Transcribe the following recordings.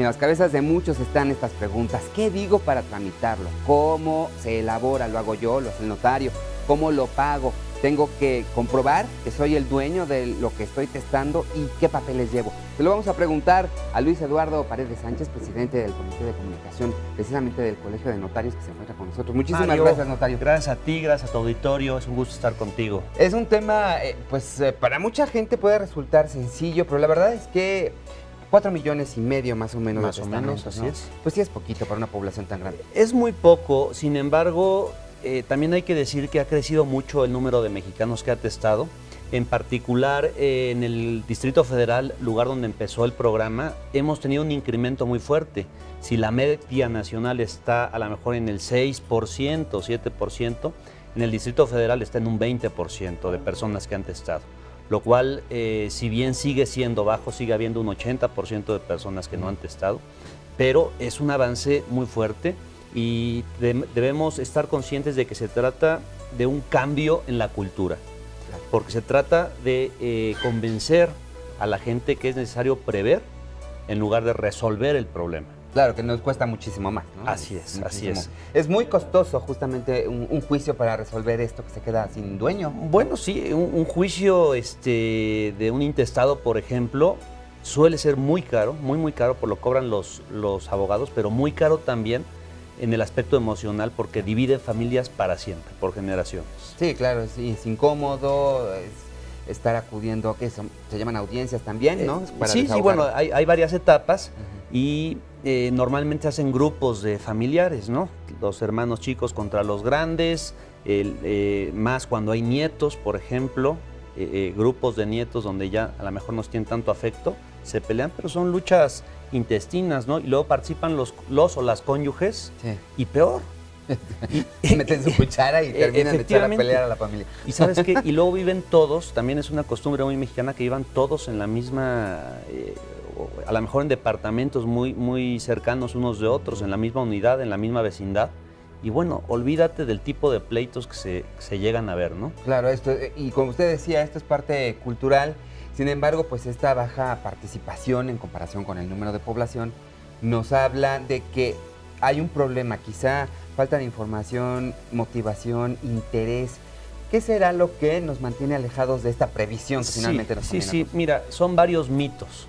En las cabezas de muchos están estas preguntas. ¿Qué digo para tramitarlo? ¿Cómo se elabora? ¿Lo hago yo? ¿Lo hace el notario? ¿Cómo lo pago? ¿Tengo que comprobar que soy el dueño de lo que estoy testando y qué papeles llevo? Se lo vamos a preguntar a Luis Eduardo Paredes Sánchez, presidente del Comité de Comunicación, precisamente del Colegio de Notarios, que se encuentra con nosotros. Muchísimas gracias, notario. Gracias a ti, gracias a tu auditorio, es un gusto estar contigo. Es un tema, para mucha gente puede resultar sencillo, pero la verdad es que 4,5 millones más o menos. Más o menos, así es. Pues sí es poquito para una población tan grande. Es muy poco, sin embargo, también hay que decir que ha crecido mucho el número de mexicanos que ha testado. En particular, en el Distrito Federal, lugar donde empezó el programa, hemos tenido un incremento muy fuerte. Si la media nacional está a lo mejor en el 6%, 7%, en el Distrito Federal está en un 20% de personas que han testado. Lo cual, si bien sigue siendo bajo, sigue habiendo un 80% de personas que no han testado, pero es un avance muy fuerte y debemos estar conscientes de que se trata de un cambio en la cultura, porque se trata de convencer a la gente que es necesario prever en lugar de resolver el problema. Claro, que nos cuesta muchísimo más, ¿no? Así es, así es. Es muy costoso justamente un juicio para resolver esto que se queda sin dueño. Bueno, sí, un juicio de un intestado, por ejemplo, suele ser muy caro, muy caro, por lo que cobran los abogados, pero muy caro también en el aspecto emocional porque divide familias para siempre, por generaciones. Sí, claro, es incómodo, estar acudiendo a que se llaman audiencias también, ¿no? Sí, bueno, hay varias etapas y normalmente hacen grupos de familiares, ¿no? Los hermanos chicos contra los grandes, más cuando hay nietos, por ejemplo, grupos de nietos donde ya a lo mejor no tienen tanto afecto, se pelean, pero son luchas intestinas, ¿no? Y luego participan los o las cónyuges, sí. Y peor. Meten su cuchara y terminan de echar a pelear a la familia. Y ¿sabes qué? Y luego viven todos, también es una costumbre muy mexicana que vivan todos en la misma, a lo mejor en departamentos muy cercanos unos de otros, en la misma unidad, en la misma vecindad. Y bueno, olvídate del tipo de pleitos que se llegan a ver, ¿no? Claro, y como usted decía, esto es parte cultural. Sin embargo, pues esta baja participación en comparación con el número de población nos habla de que hay un problema, quizá falta de información, motivación, interés. ¿Qué será lo que nos mantiene alejados de esta previsión que finalmente nos conviene? Sí, mira, son varios mitos.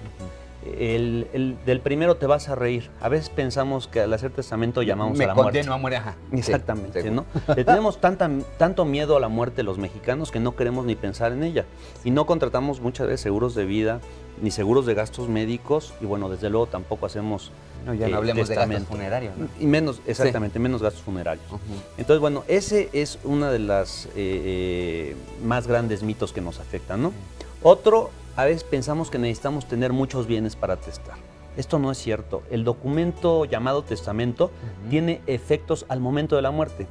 Del primero te vas a reír. A veces pensamos que al hacer testamento llamamos a la muerte. Me condeno a muerte. Ajá. Exactamente, sí, ¿no? Le tenemos tanto miedo a la muerte los mexicanos que no queremos ni pensar en ella. Y no contratamos muchas veces seguros de vida, ni seguros de gastos médicos, y bueno, desde luego tampoco hacemos ya no hablemos de gastos funerarios, ¿no? Y menos, exactamente, menos gastos funerarios. Entonces, bueno, ese es una de las más grandes mitos que nos afectan, ¿no? Otro, a veces pensamos que necesitamos tener muchos bienes para testar. Esto no es cierto. El documento llamado testamento tiene efectos al momento de la muerte.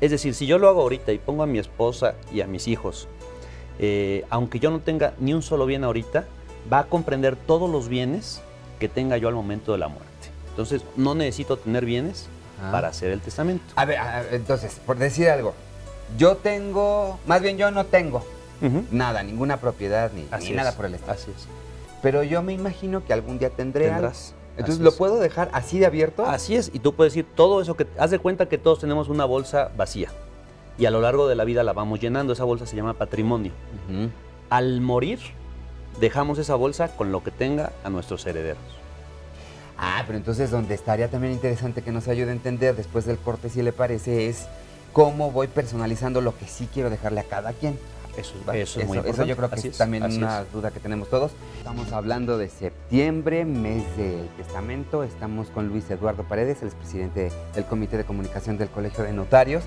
Es decir, si yo lo hago ahorita y pongo a mi esposa y a mis hijos, aunque yo no tenga ni un solo bien ahorita, va a comprender todos los bienes que tenga yo al momento de la muerte. Entonces, no necesito tener bienes para hacer el testamento. A ver, entonces, por decir algo, yo no tengo nada, ninguna propiedad, ni nada por el estilo. Así es. Pero yo me imagino que algún día tendrás. Entonces, ¿lo puedo dejar así de abierto? Así es, y tú puedes decir todo eso haz de cuenta que todos tenemos una bolsa vacía. Y a lo largo de la vida la vamos llenando, esa bolsa se llama patrimonio. Al morir, dejamos esa bolsa con lo que tenga a nuestros herederos. Pero entonces donde estaría también interesante que nos ayude a entender después del corte, si le parece, es cómo voy personalizando lo que sí quiero dejarle a cada quien. Eso es muy importante. Eso yo creo que es también una duda que tenemos todos. Estamos hablando de septiembre, mes del testamento. Estamos con Luis Eduardo Paredes, el expresidente del Comité de Comunicación del Colegio de Notarios.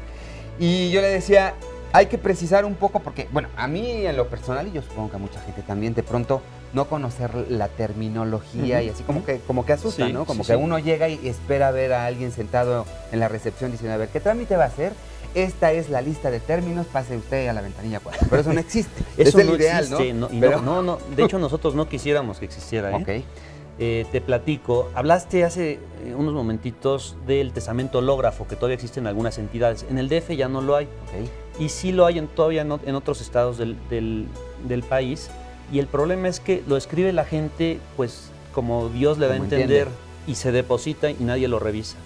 Y yo le decía, hay que precisar un poco porque, bueno, a mí en lo personal, y yo supongo que a mucha gente también, de pronto no conocer la terminología y así como que asusta, ¿no? Como que uno llega y espera ver a alguien sentado en la recepción diciendo, a ver, ¿qué trámite va a hacer? Esta es la lista de términos, pase usted a la ventanilla 4. Pero eso no existe. Eso es el no ideal, existe, ¿no? No, de hecho nosotros no quisiéramos que existiera, ¿eh? Te platico, hablaste hace unos momentitos del testamento hológrafo, que todavía existe en algunas entidades. En el DF ya no lo hay. Y sí lo hay todavía en otros estados del país. Y el problema es que lo escribe la gente, pues, como Dios le da a entender. y se deposita y nadie lo revisa.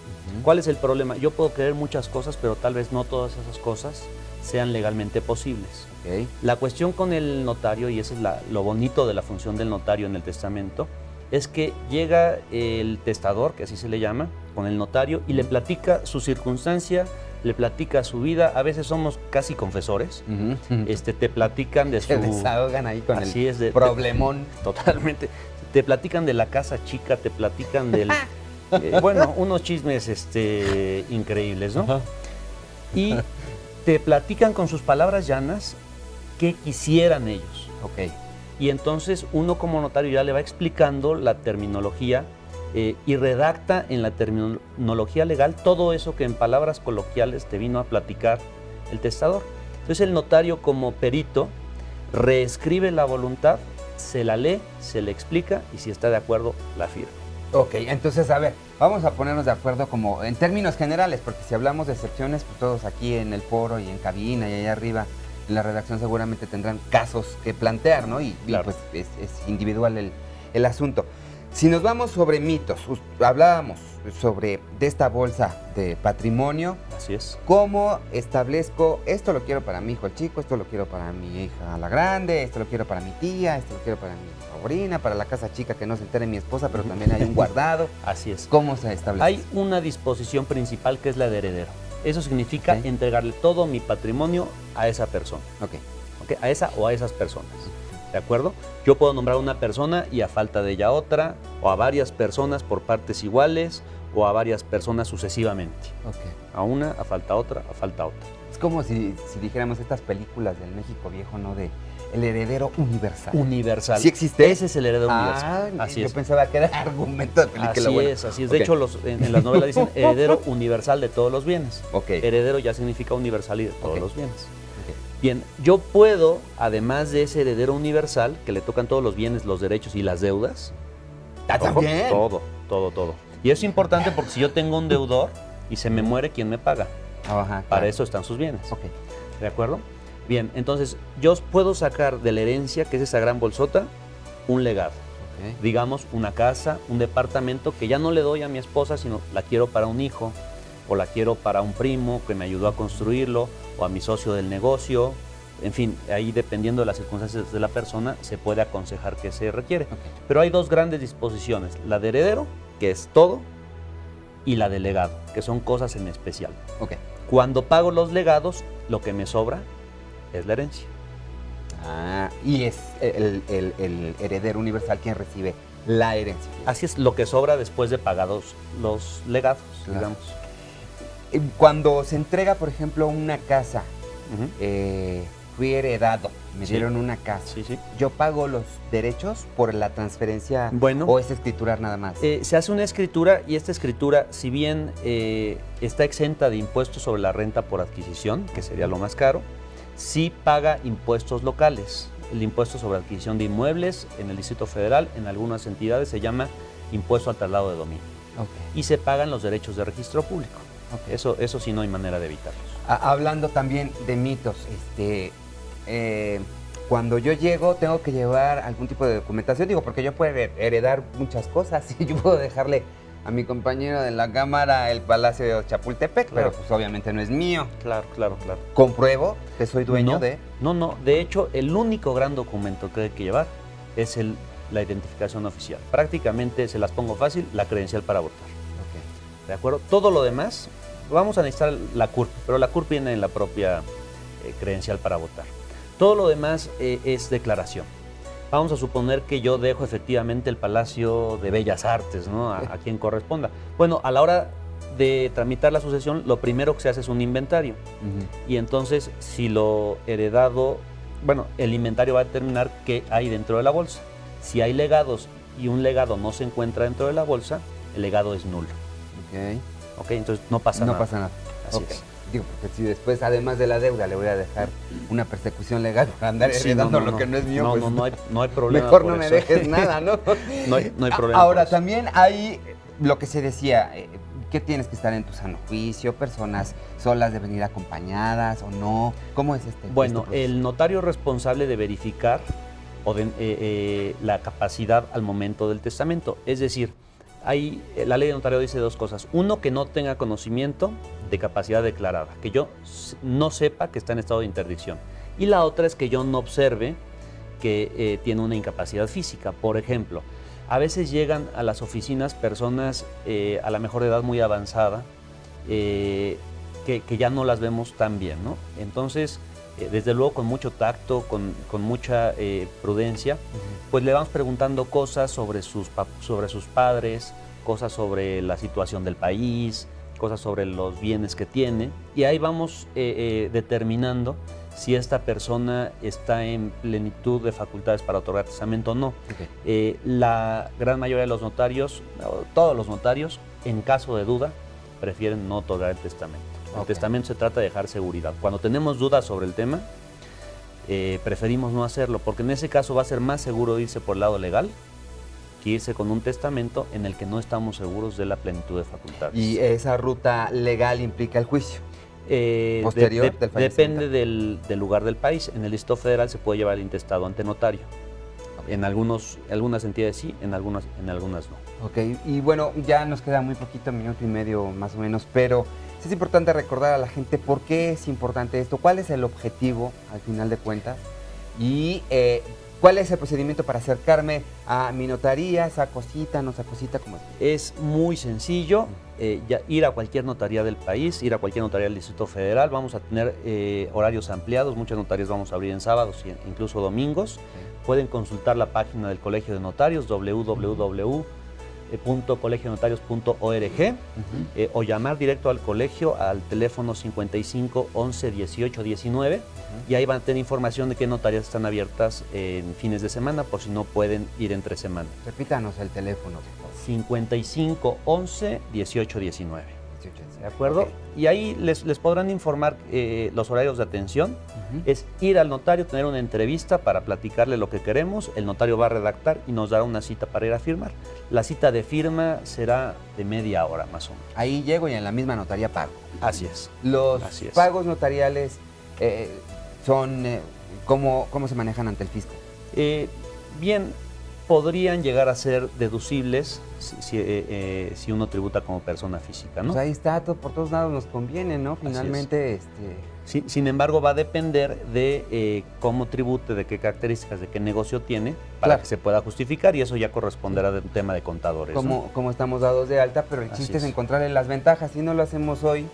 ¿Cuál es el problema? Yo puedo creer muchas cosas, pero tal vez no todas esas cosas sean legalmente posibles. Okay. La cuestión con el notario, y eso es lo bonito de la función del notario en el testamento, es que llega el testador, que así se le llama, con el notario y le platica su circunstancia, le platica su vida. A veces somos casi confesores. Te platican de su... Se desahogan ahí con así el es, problemón. Totalmente. Te platican de la casa chica, te platican del... bueno, unos chismes increíbles, ¿no? Ajá. Y te platican con sus palabras llanas qué quisieran ellos. Ok. Y entonces uno como notario ya le va explicando la terminología y redacta en la terminología legal todo eso que en palabras coloquiales te vino a platicar el testador. Entonces el notario como perito reescribe la voluntad, se la lee, se le explica y si está de acuerdo, la firma. Ok, entonces a ver, vamos a ponernos de acuerdo como en términos generales, porque si hablamos de excepciones, pues todos aquí en el foro y en cabina y allá arriba en la redacción seguramente tendrán casos que plantear, ¿no? Y, claro, y pues es individual el asunto. Si nos vamos sobre mitos, hablábamos sobre de esta bolsa de patrimonio. Así es. ¿Cómo establezco, esto lo quiero para mi hijo el chico, esto lo quiero para mi hija la grande, esto lo quiero para mi tía, esto lo quiero para mi sobrina, para la casa chica que no se entere mi esposa, pero también hay un guardado? Así es. ¿Cómo se establece? Hay una disposición principal que es la de heredero. Eso significa entregarle todo mi patrimonio a esa persona. Ok. A esa o a esas personas. ¿De acuerdo? Yo puedo nombrar a una persona y a falta de ella otra, o a varias personas por partes iguales, o a varias personas sucesivamente. A una, a falta otra, a falta otra. Es como si dijéramos estas películas del México viejo, ¿no? De el heredero universal. Universal. ¿Sí existe? Ese es el heredero universal. Así yo es. Pensaba que era argumento de película. Así bueno. es, así es. De hecho, en las novelas dicen heredero universal de todos los bienes. Heredero ya significa universal y de todos los bienes. Bien, yo puedo, además de ese heredero universal, que le tocan todos los bienes, los derechos y las deudas. ¿También? Todo. Y es importante porque si yo tengo un deudor y se me muere, ¿quién me paga? Para eso están sus bienes. ¿De acuerdo? Bien, entonces yo puedo sacar de la herencia, que es esa gran bolsota, un legado. Digamos, una casa, un departamento que ya no le doy a mi esposa, sino la quiero para un hijo, o la quiero para un primo que me ayudó a construirlo, o a mi socio del negocio. En fin, ahí dependiendo de las circunstancias de la persona, se puede aconsejar qué se requiere. Pero hay dos grandes disposiciones, la de heredero, que es todo, y la de legado, que son cosas en especial. Cuando pago los legados, lo que me sobra es la herencia. Y es el heredero universal quien recibe la herencia. Así es, lo que sobra después de pagados los legados, digamos. Cuando se entrega, por ejemplo, una casa, fui heredado, me dieron una casa. ¿Yo pago los derechos por la transferencia o es escriturar nada más? Se hace una escritura y esta escritura, si bien está exenta de impuestos sobre la renta por adquisición, que sería lo más caro, sí paga impuestos locales. El impuesto sobre adquisición de inmuebles en el Distrito Federal, en algunas entidades se llama impuesto al traslado de dominio. Y se pagan los derechos de registro público. Eso sí no hay manera de evitarlos. Hablando también de mitos, cuando yo llego tengo que llevar algún tipo de documentación, digo, porque yo puedo heredar muchas cosas y yo puedo dejarle a mi compañero de la cámara el Palacio de Chapultepec, pero pues obviamente no es mío. Claro. ¿Compruebo que soy dueño de...? No, de hecho el único gran documento que hay que llevar es la identificación oficial. Prácticamente, se las pongo fácil, la credencial para votar. ¿De acuerdo? Todo lo demás, vamos a necesitar la CURP, pero la CURP viene en la propia credencial para votar. Todo lo demás es declaración. Vamos a suponer que yo dejo efectivamente el Palacio de Bellas Artes, ¿no? A quien corresponda. Bueno, a la hora de tramitar la sucesión, lo primero que se hace es un inventario. Y entonces, si lo heredado, bueno, el inventario va a determinar qué hay dentro de la bolsa. Si hay legados y un legado no se encuentra dentro de la bolsa, el legado es nulo. Entonces no pasa nada. No pasa nada. Así es. Digo, porque si después, además de la deuda, le voy a dejar una persecución legal para andar heredando lo que no es mío, no hay problema. Mejor no me dejes nada, ¿no? No hay problema. Ahora, también hay lo que se decía, que tienes que estar en tu sano juicio, personas solas deben ir acompañadas o no. ¿Cómo es Bueno, el notario es responsable de verificar la capacidad al momento del testamento. Es decir, la ley de notariado dice dos cosas. Uno, que no tenga conocimiento de capacidad declarada, que yo no sepa que está en estado de interdicción. Y la otra es que yo no observe que tiene una incapacidad física. Por ejemplo, a veces llegan a las oficinas personas a la mejor edad muy avanzada, que ya no las vemos tan bien, ¿no? Entonces, desde luego con mucho tacto, con mucha prudencia, pues le vamos preguntando cosas sobre sus padres, cosas sobre la situación del país, cosas sobre los bienes que tiene, y ahí vamos determinando si esta persona está en plenitud de facultades para otorgar testamento o no. Okay. La gran mayoría de los notarios, todos los notarios, en caso de duda, prefieren no otorgar el testamento. Okay. El testamento se trata de dejar seguridad. Cuando tenemos dudas sobre el tema, preferimos no hacerlo, porque en ese caso va a ser más seguro irse por el lado legal que irse con un testamento en el que no estamos seguros de la plenitud de facultades. ¿Y esa ruta legal implica el juicio? Posterior del fallecimiento. Depende del lugar del país. En el Distrito Federal se puede llevar el intestado ante notario. Okay. En algunas entidades sí, en algunas no. Ok, y bueno, ya nos queda muy poquito, minuto y medio más o menos, pero sí es importante recordar a la gente por qué es importante esto, cuál es el objetivo al final de cuentas y cuál es el procedimiento para acercarme a mi notaría, esa cosita, no esa cosita, como es muy sencillo. Ir a cualquier notaría del país, ir a cualquier notaría del Distrito Federal. Vamos a tener horarios ampliados, muchas notarías vamos a abrir en sábados e incluso domingos. Pueden consultar la página del Colegio de Notarios, www.colegionotarios.org, o llamar directo al colegio al teléfono 55 11 18 19, y ahí van a tener información de qué notarías están abiertas en fines de semana, por si no pueden ir entre semana. Repítanos el teléfono, por favor. 55 11 18 19. ¿De acuerdo? Okay. Y ahí les podrán informar los horarios de atención. Es ir al notario, tener una entrevista para platicarle lo que queremos. El notario va a redactar y nos dará una cita para ir a firmar. La cita de firma será de media hora más o menos. Ahí llego y en la misma notaría pago. Así es. Los pagos notariales son, ¿cómo se manejan ante el fisco? Bien, podrían llegar a ser deducibles si uno tributa como persona física, ¿no? Pues ahí está, por todos lados nos conviene, ¿no? Finalmente, Sin embargo, va a depender de cómo tribute, de qué características, de qué negocio tiene, para que se pueda justificar, y eso ya corresponderá de un tema de contadores. Como estamos dados de alta, pero el chiste es encontrarle las ventajas. Si no lo hacemos hoy,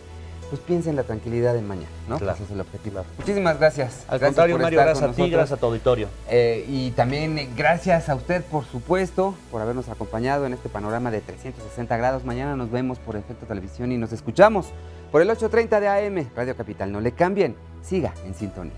pues piensa en la tranquilidad de mañana, ¿no? Claro. Ese es el objetivo. Muchísimas gracias. Al contrario, Mario, gracias a ti, gracias a tu auditorio. Y también gracias a usted, por supuesto, por habernos acompañado en este panorama de 360 grados. Mañana nos vemos por Efecto Televisión y nos escuchamos por el 8:30 de AM, Radio Capital. No le cambien, siga en sintonía.